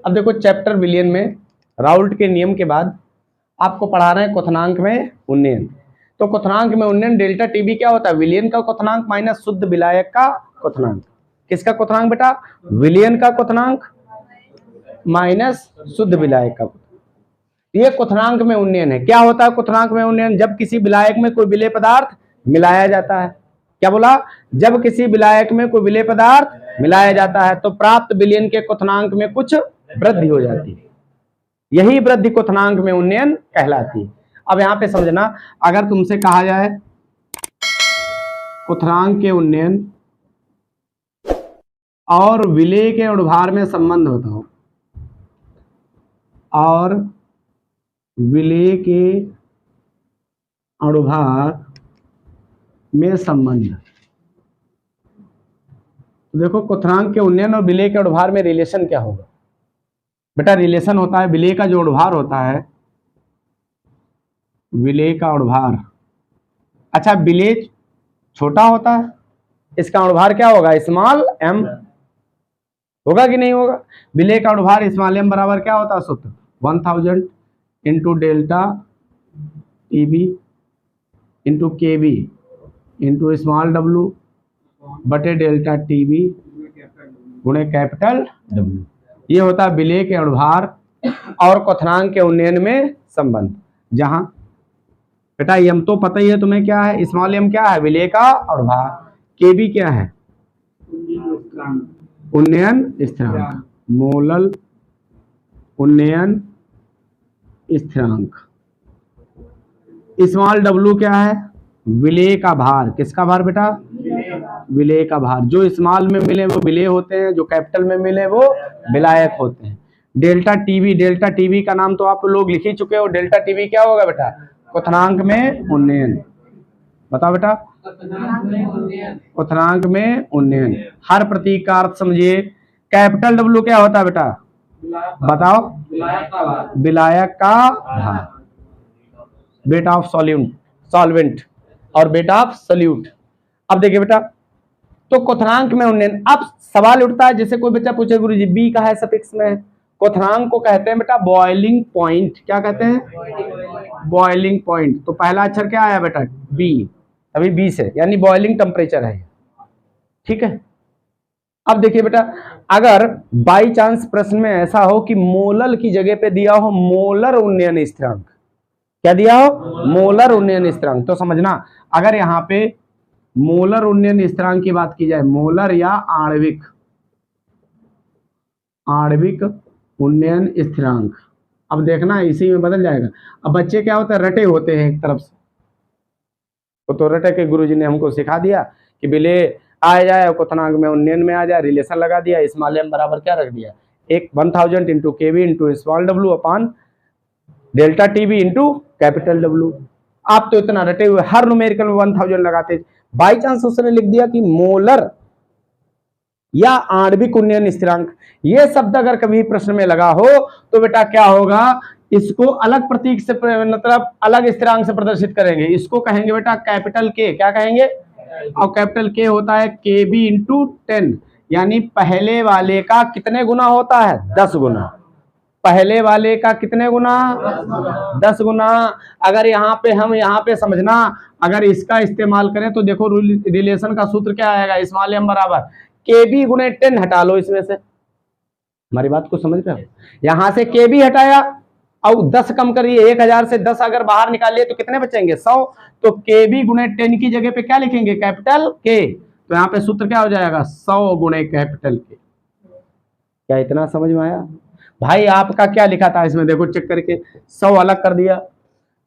अब देखो चैप्टर विलयन में राउल्ट के नियम के बाद आपको पढ़ा रहे हैं क्वथनांक में उन्नयन। तो क्वथनांक में उन्नयन डेल्टा टीबी क्या होता है? विलयन का क्वथनांक माइनस शुद्ध विलायक का क्वथनांक। किसका क्वथनांक बेटा? विलयन का क्वथनांक माइनस शुद्ध विलायक का। ये क्वथनांक में उन्नयन है। क्या होता है क्वथनांक में उन्नयन? जब किसी विलायक में कोई विलेय पदार्थ मिलाया जाता है। क्या बोला? जब किसी विलायक में कोई विलेय पदार्थ मिलाया जाता है तो प्राप्त विलयन के क्वथनांक में कुछ वृद्धि हो जाती है। यही वृद्धि क्वथनांक में उन्नयन कहलाती है। अब यहां पे समझना, अगर तुमसे कहा जाए क्वथनांक के उन्नयन और विलेय के अणुभार में संबंध बताओ, और विलेय के अणुभार में संबंध, देखो क्वथनांक के उन्नयन और विलेय के अणुभार में रिलेशन क्या होगा बेटा? रिलेशन होता है विलेय का जो अणुभार होता है, विलेय का अणुभार। अच्छा, विलेय छोटा होता है, इसका अणुभार क्या होगा? स्मॉल m होगा कि नहीं होगा? विलेय का अणुभार स्मॉल m बराबर क्या होता है? सूत्र 1000 into delta TB into KB into small w बटे डेल्टा टीबी गुणे कैपिटल W। ये होता है विलेय के अणुभार और क्वथनांक के उन्नयन में संबंध। जहां बेटा m तो पता ही है तुम्हें क्या है? स्मॉल m क्या है? विलेय का अणुभार। केबी क्या है? उन्नयन स्थिरांक, मोलल उन्नयन स्थिरांक। स्मॉल w क्या है? विलेय का भार। किसका भार बेटा? विलेय का भार। जो स्मॉल में मिले वो विलेय होते हैं, जो कैपिटल में मिले वो विलायक होते हैं। डेल्टा टीबी, डेल्टा टीबी का नाम तो आप लोग लिख ही चुके हो। डेल्टा टीबी क्या होगा बेटा? क्वथनांक में उन्नयन। बताओ बेटा, क्वथनांक में उन्नयन। हर प्रतीक का अर्थ समझिए। कैपिटल W क्या होता है बेटा? बताओ, विलायक का भार। बेटा ऑफ सॉल्वेंट और बेटा ऑफ सॉल्यूट। अब देखिए बेटा, तो क्वथनांक में उन्नयन। अब सवाल उठता है, जैसे कोई बच्चा पूछे गुरुजी बी का है सफिक्स में, क्वथनांक को कहते हैं बेटा बॉइलिंग पॉइंट। क्या कहते हैं? Boiling point. तो पहला अक्षर क्या आया बेटा? बी, अभी बी से, यानी बॉइलिंग टेम्परेचर है। ठीक है। अब देखिए बेटा, अगर बाई चांस प्रश्न में ऐसा हो कि मोलल की जगह पे दिया हो मोलर उन्नयन स्थिरांक, क्या दिया हो? मोलर उन्नयन स्थिरांक, तो समझना अगर यहाँ पे मोलर उन्नयन स्थिरांक की बात की जाए, मोलर या आणविक उन्नयन स्थिरांक, अब देखना इसी में बदल जाएगा। अब बच्चे क्या होता है? रटे होते हैं एक तरफ से, तो रटे के गुरुजी ने हमको सिखा दिया कि विलेय आ जाए क्वथनांक में उन्नयन में आ जाए, रिलेशन लगा दिया, स्मॉल m बराबर क्या रख दिया? एक 1000 into KB into small w upon delta TB into capital W। आप तो इतना रटे हुए हर न्यूमेरिकल में 1000 लगाते। बाई चांस उसने लिख दिया कि मोलर या आणविक उन्नयन स्थिरांक, ये शब्द अगर कभी प्रश्न में लगा हो तो बेटा क्या होगा? इसको अलग प्रतीक से, मतलब अलग स्थिरांक से प्रदर्शित करेंगे। इसको कहेंगे बेटा कैपिटल के। क्या कहेंगे? और कैपिटल के होता है केबी इंटू 10, यानी पहले वाले का कितने गुना होता है? 10 गुना। पहले वाले का कितने गुना? 10 गुना। अगर यहाँ पे समझना, अगर इसका इस्तेमाल करें तो देखो रिलेशन का सूत्र क्या आएगा? स्मॉल m बराबर केबी गुणे 10 हटा लो इसमें से। हमारी बात को समझ रहे हो? यहां से केबी हटाया और 10 कम करिए, 1000 से 10 अगर बाहर निकालिए तो कितने बचेंगे? 100। तो केबी गुणे 10 की जगह पे क्या लिखेंगे? कैपिटल के। तो यहाँ पे सूत्र क्या हो जाएगा? 100 गुणे कैपिटल के। क्या इतना समझ में आया? भाई आपका क्या लिखा था इसमें? देखो चेक करके, 100 अलग कर दिया,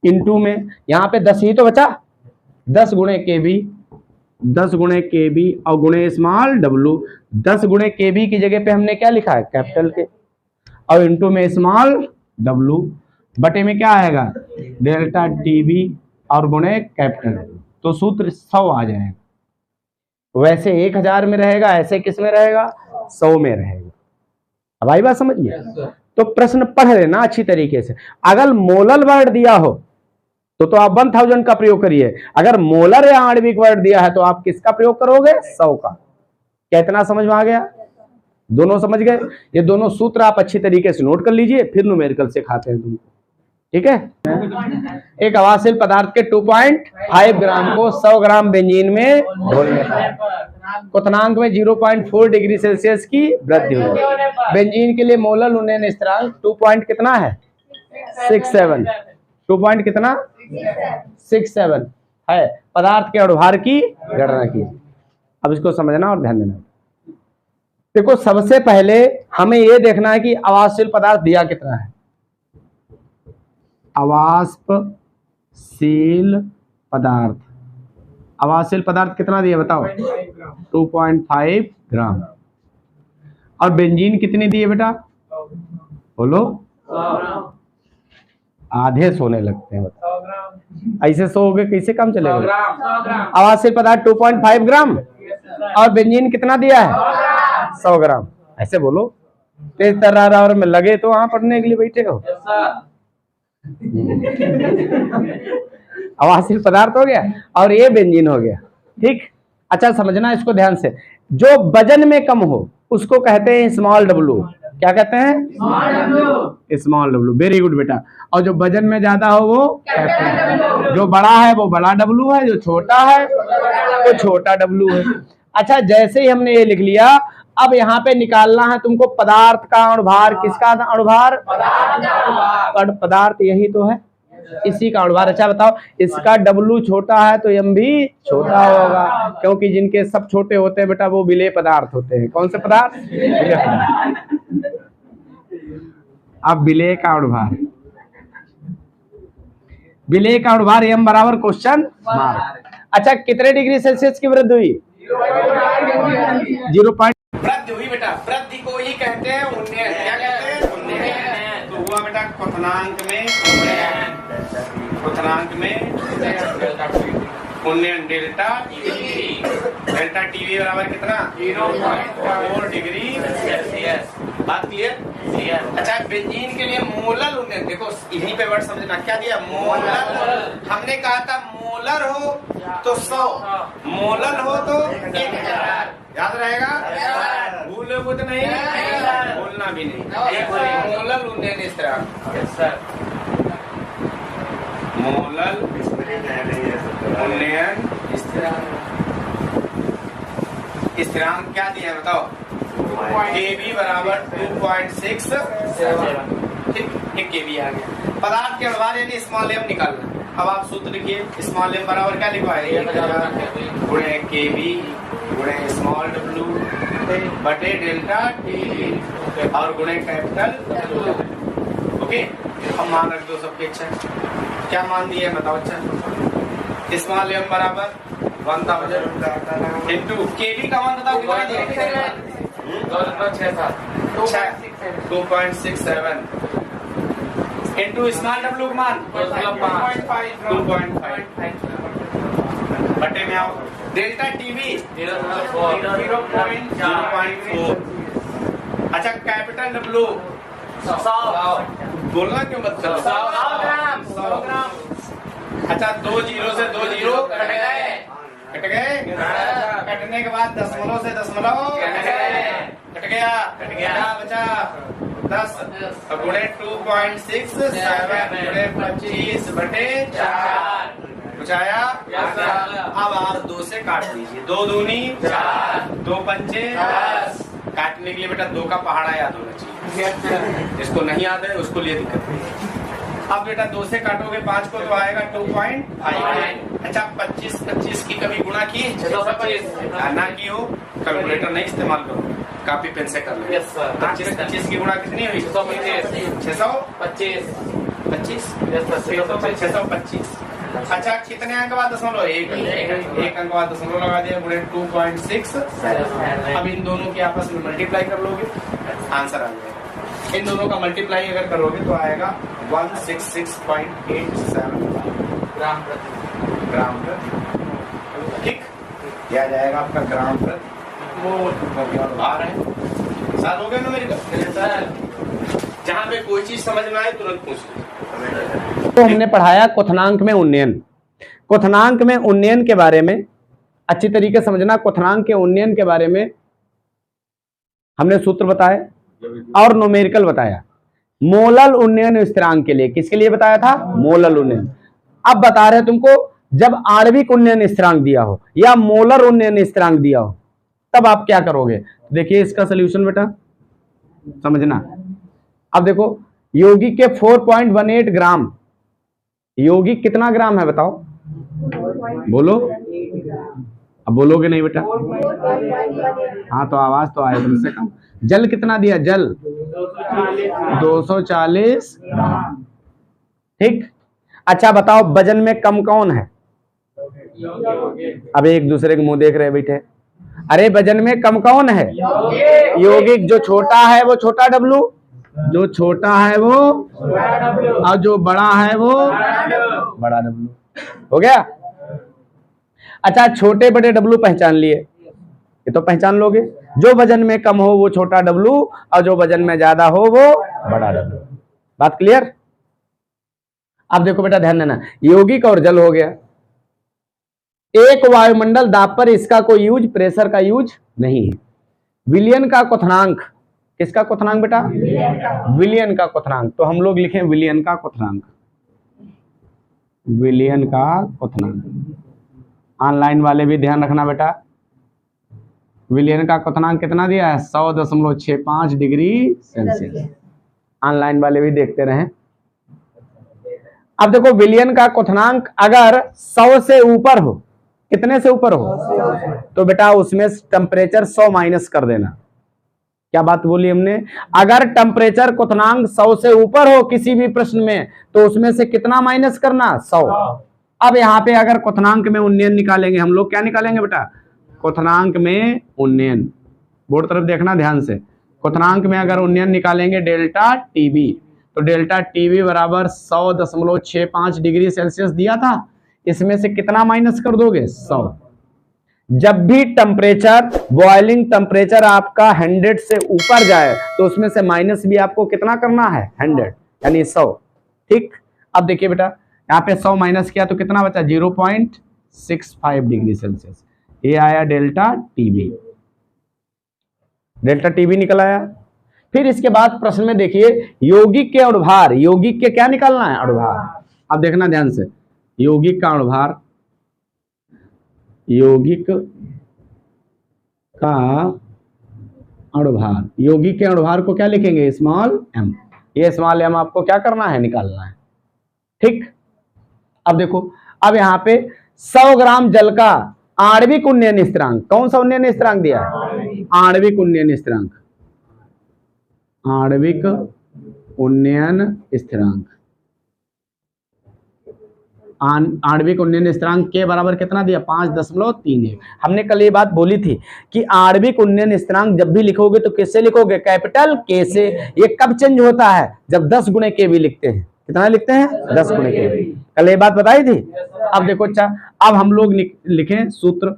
इंटू में यहाँ पे 10 ही तो बचा। 10 गुणे केबी, 10 गुणे केबी और गुणे स्मॉल w। 10 गुणे केबी की जगह पे हमने क्या लिखा है? कैपिटल के, और इंटू में स्मॉल w, बटे में क्या आएगा? डेल्टा टीबी और गुणे कैपिटल। तो सूत्र 100 आ जाएगा। वैसे 1000 में रहेगा, ऐसे किस में रहेगा? 100 में रहेगा। अब आई बात समझिए? तो प्रश्न पढ़ लेना अच्छी तरीके से। अगर मोलल वर्ड दिया हो तो आप 1000 का प्रयोग करिए। अगर मोलर या आणविक वर्ड दिया है तो आप किसका प्रयोग करोगे? 100 का। क्या इतना समझ में आ गया? दोनों समझ गए? ये दोनों सूत्र आप अच्छी तरीके से नोट कर लीजिए, फिर न्यूमेरिकल सिखाते हैं तुमको, ठीक है। एक अवाशशील पदार्थ के 2.5 ग्राम को 100 ग्राम बेंजीन में घोलने पर क्वथनांक में 0.4 डिग्री सेल्सियस की वृद्धि हुई। बेंजीन के लिए मोलर उन्नयन स्थिरांक 2 पॉइंट कितना है? 67। 2 पॉइंट कितना? 67 है। पदार्थ के अणुभार की गणना की। अब इसको समझना और ध्यान देना। देखो, सबसे पहले हमें यह देखना है कि अवाशशील पदार्थ दिया कितना है। अवाष्पशील पदार्थ, अवाशशील पदार्थ कितना दिया बताओ? 2.5 ग्राम। और बेंजीन कितनी दी है बेटा? बोलो। आधे सोने लगते हैं, बताओ। ऐसे सोओगे कैसे काम चलेगा? अवाशशील पदार्थ 2.5 ग्राम और बेंजीन कितना दिया है? 100 ग्राम। ऐसे बोलो, तेज तर्रार में लगे तो वहां पढ़ने के लिए बैठे हो। अवाशशील पदार्थ हो गया और ये बेंजीन हो गया, ठीक। अच्छा, समझना इसको ध्यान से। जो वजन में कम हो उसको कहते हैं स्मॉल डब्लू। क्या कहते हैं? Small W. वेरी गुड बेटा। और जो वजन में ज्यादा हो वो कैपिटल। जो बड़ा है वो बड़ा डब्लू है, जो छोटा है वो छोटा डब्लू है। अच्छा, जैसे ही हमने ये लिख लिया, अब यहाँ पे निकालना है तुमको पदार्थ का अणुभार। किसका अणुभार? पदार्थ यही तो है, इसी का अणुभार। अच्छा बताओ, इसका डब्लू छोटा है तो एम भी छोटा होगा, क्योंकि जिनके सब छोटे होते हैं बेटा वो विलेय पदार्थ होते हैं। कौन से पदार्थ? विलेय पदार्थ। अब विलेय का अणुभार, विलेय का अणुभार एम बराबर क्वेश्चन मार्क। अच्छा, कितने डिग्री सेल्सियस की वृद्धि हुई? 0. वृद्धि हुई बेटा। वृद्धि को ही कहते हैं उन्नयन। क्या कहते हैं? उन्नयन। तो हुआ बेटा क्वथनांक में उन्नयन डेल्टा टीवी। डेल्टा टीवी बराबर कितना? 0.4 डिग्री सेल्सियस। बात क्लियर? अच्छा, बेंजीन के लिए मोलर उन्नयन, देखो यहीं पे वर्ड समझना। क्या दिया? मोलर। हमने कहा था मोलर हो तो 100, मोलर हो तो 1000। याद रहेगा? भूलोगे तो नहीं, भूलना भी नहीं। मोलर उन्नयन स्थिरांक, मोलर उन्नयन स्थिरांक क्या दिया बताओ? Kb बराबर 2.67। ठीक, एक Kb आ गया। पदार्थ के अणुभार यानी स्मॉल एम निकालना। अब आप सूत्र लिखिए। स्मॉल एम बराबर क्या लिखा है? 1000 गुणे Kb गुणे स्मॉल डब्लू बटे डेल्टा टी और गुणे कैपिटल। ओके, अब मान रख दो सबके। अच्छा, क्या मान दिया है बताओ? अच्छा, स्मॉल एम बराबर 1000 इंटू Kb का मान बताओ कितना दिया? 2.67 इंटू स्मॉल डब्लू का मान 2.5 बटे में आओ। Delta TV 0.4। अच्छा, कैपिटल डब्लू 100। बोलना क्यों मत? 100 ग्राम। अच्छा, 2 जीरो से 2 जीरो कट गए। कटने के बाद दशमलव से दशमलव कट गया। बचा 10 गुणे 2.67 गुणे 25 बटे 4। कुछ आया? अब आप 2 से काट दीजिए। 2 दूनी 4, 2 पंचे 10। काटने के लिए बेटा 2 का पहाड़ा याद होना चाहिए। जिसको नहीं याद है उसको लिए दिक्कत नहीं। अब बेटा 2 से काटोगे 5 को तो आएगा 2.5। अच्छा, 25 की कभी गुणा की? 625 ना की हो, कैलकुलेटर नहीं इस्तेमाल करो, कॉपी पेन से कर लो। 25 की गुणा कितनी हुई? 625। अच्छा, कितने अंक बाद दशमलव? एक अंक बाद दशमलव लगा दिया गुणे 2.67। अब इन दोनों की आपस में मल्टीप्लाई कर लोगे, आंसर आ जाएगा। इन दोनों का मल्टीप्लाई अगर करोगे तो आएगा 166.87 ग्राम प्रति। ठीक, यह आ जाएगा आपका ग्राम प्रति मोल। आ रहे हैं साथ हो गए ना मेरी? जहाँ पे कोई चीज समझ में आए तुरंत पूछ लो। तो हमने पढ़ाया क्वथनांक में उन्नयन। क्वथनांक में उन्नयन के बारे में अच्छी तरीके समझना। क्वथनांक के उन्नयन के बारे में हमने सूत्र बताए और न्यूमेरिकल बताया। मोलल उन्नयन स्थिरांक के लिए, किसके लिए बताया था? मोलल उन्नयन। अब बता रहे तुमको जब आणविक उन्नयन स्थिरांक दिया हो या मोलर उन्नयन स्थिरांक दिया हो तब आप क्या करोगे। देखिए इसका सोल्यूशन बेटा समझना। अब देखो यौगिक के 4.18 ग्राम, यौगिक कितना ग्राम है बताओ, बोलो। अब बोलोगे नहीं बेटा, हाँ तो आवाज तो आए कम से कम। जल कितना दिया? जल 240 ग्राम, ठीक। अच्छा बताओ वजन में कम कौन है? अब एक दूसरे के मुंह देख रहे बैठे। अरे वजन में कम कौन है? यौगिक। जो छोटा है वो छोटा डब्लू, जो छोटा है वो, और जो बड़ा है वो बड़ा डब्लू। हो गया। अच्छा छोटे बड़े डब्लू पहचान लिए, ये तो पहचान लोगे। जो वजन में कम हो वो छोटा डब्लू और जो वजन में ज्यादा हो वो बड़ा डब्लू। बात क्लियर? अब देखो बेटा ध्यान देना, यौगिक और जल हो गया। एक वायुमंडल दाब पर इसका कोई यूज, प्रेशर का यूज नहीं है। विलियन का क्वथनांक, किसका क्वथनांक बेटा? विलियन का क्वथनांक। तो हम लोग लिखें विलियन का क्वथनांक, विलियन का क्वथनांक। ऑनलाइन वाले भी ध्यान रखना बेटा, विलियन का क्वथनांक कितना दिया है? 100.65 डिग्री सेल्सियस। ऑनलाइन वाले भी देखते रहें। अब देखो विलियन का क्वथनांक अगर 100 से ऊपर हो, कितने से ऊपर हो? तो बेटा उसमें टेम्परेचर 100 माइनस कर देना। क्या बात बोली हमने? अगर टेम्परेचर क्वथनांक 100 से ऊपर हो किसी भी प्रश्न में तो उसमें से कितना माइनस करना? 100। अब यहाँ पे अगर क्वथनांक में उन्नयन निकालेंगे हम लोग, क्या निकालेंगे बेटा? क्वथनांक में उन्नयन। बोर्ड तरफ देखना ध्यान से। क्वथनांक में अगर उन्नयन निकालेंगे डेल्टा टीबी, तो डेल्टा टीबी बराबर 100.65 डिग्री सेल्सियस दिया था, इसमें से कितना माइनस कर दोगे? 100। जब भी टेम्परेचर, बॉइलिंग टेम्परेचर आपका 100 से ऊपर जाए तो उसमें से माइनस भी आपको कितना करना है? 100 यानी 100, ठीक। अब देखिए बेटा यहाँ पे 100 माइनस किया तो कितना बचा? 0.65 डिग्री सेल्सियस। ये आया डेल्टा टीबी, डेल्टा टीबी निकल आया। फिर इसके बाद प्रश्न में देखिए यौगिक के अणुभार, यौगिक के क्या निकालना है? अणुभार। अब देखना ध्यान से, यौगिक का अणुभार, यौगिक का अणुभार, यौगिक के अणुभार को क्या लिखेंगे? Small m. ये स्मॉल एम आपको क्या करना है? निकालना है, ठीक। अब देखो अब यहाँ पे 100 ग्राम जल का आणविक उन्नयन स्थिरांक, कौन सा उन्नयन स्थिरांक दिया है? आणविक उन्नयन स्थिरांक, आणविक उन्नयन स्थिरांक। आणविक उन्नयन स्थिरांक के बराबर कितना दिया? 5.31। हमने कल ये बात बोली थी कि आणविक उन्नयन स्थिरांक जब भी लिखोगे तो किससे लिखोगे? कैपिटल के से। ये कब चेंज होता है? जब 10 गुणे के भी लिखते हैं। कितना लिखते हैं? 10 गुणे के भी। कल ये बात बताई थी। अब देखो अच्छा, अब हम लोग लिखें सूत्र,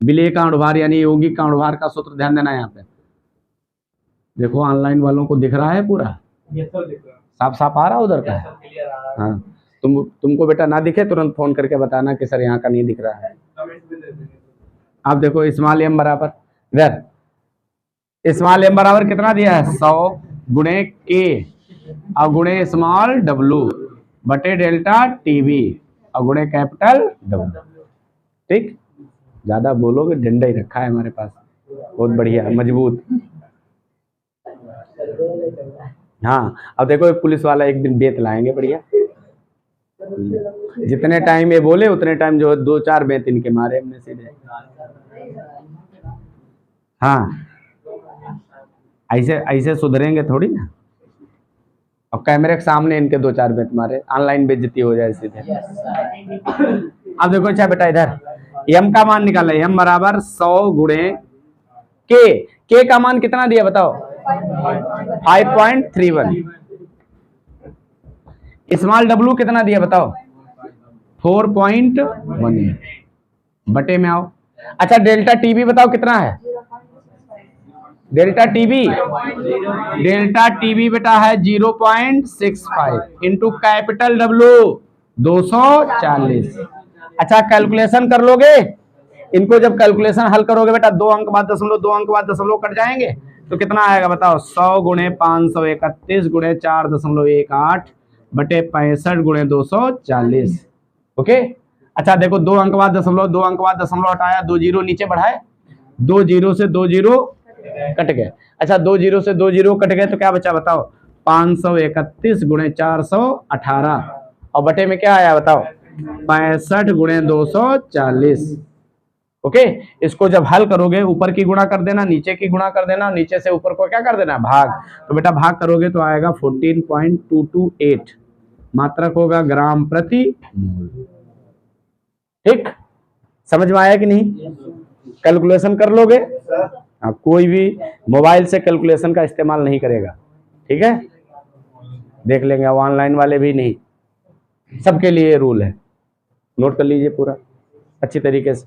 विलेय का अणुभार यानी यौगिक का अणुभार का सूत्र। ध्यान देना यहाँ पे, देखो ऑनलाइन वालों को दिख रहा है पूरा? साफ साफ आ रहा उधर का? हाँ तुमको बेटा ना दिखे तुरंत फोन करके बताना कि सर यहाँ का नहीं दिख रहा है। अब देखो स्मॉल एम बराबर, इधर स्मॉल एम बराबर कितना दिया है? 100 गुणे के और गुणे स्मॉल डब्लू बटे डेल्टा टीबी और गुणे कैपिटल डब्लू, ठीक। ज्यादा बोलोगे डंडा ही रखा है हमारे पास, बहुत बढ़िया मजबूत। हाँ अब देखो पुलिस वाला एक दिन बेत लाएंगे बढ़िया, जितने टाइम ये बोले उतने टाइम जो 2-4 बेत इनके मारे हमने सीधे। हाँ ऐसे ऐसे सुधरेंगे थोड़ी ना। अब कैमरे के सामने इनके 2-4 बेत मारे, ऑनलाइन बेइज्जती हो जाए सीधे। अब देखो अच्छा बेटा इधर एम का मान निकाला, एम बराबर 100 गुणे के का मान कितना दिया बताओ? 5.31। स्मॉल डब्लू कितना दिया बताओ? 4.18 बटे में आओ। अच्छा डेल्टा टीबी बताओ कितना है? डेल्टा टीबी बेटा है 0.65 इंटू कैपिटल डब्लू 240। अच्छा कैलकुलेशन कर लोगे? इनको जब कैलकुलेशन हल करोगे बेटा 2 अंक बाद दशमलव, 2 अंक बाद दशमलव कट जाएंगे, तो कितना आएगा बताओ? 100 गुणे 531 गुणे 4.18 बटे 65 गुणे 240। ओके। अच्छा देखो 2 अंक बाद दशमलव, 2 अंक बाद दशमलव हटाया, 2 जीरो नीचे बढ़ाए, 2 जीरो से 2 जीरो कट गए। अच्छा 2 जीरो से 2 जीरो कट गए तो क्या बचा बताओ? 531 गुणे 418 और बटे में क्या आया बताओ? 65 गुणे 240। ओके। इसको जब हल करोगे ऊपर की गुणा कर देना, नीचे की गुणा कर देना, नीचे से ऊपर को क्या कर देना? भाग। तो बेटा भाग करोगे तो आएगा 14.228 मात्रक होगा ग्राम प्रति मोल। ठीक, समझ में आया कि नहीं? कैलकुलेशन कर लोगे? कोई भी मोबाइल से कैलकुलेशन का इस्तेमाल नहीं करेगा, ठीक है? देख लेंगे, ऑनलाइन वाले भी नहीं, सबके लिए रूल है, नोट कर लीजिए पूरा अच्छी तरीके से।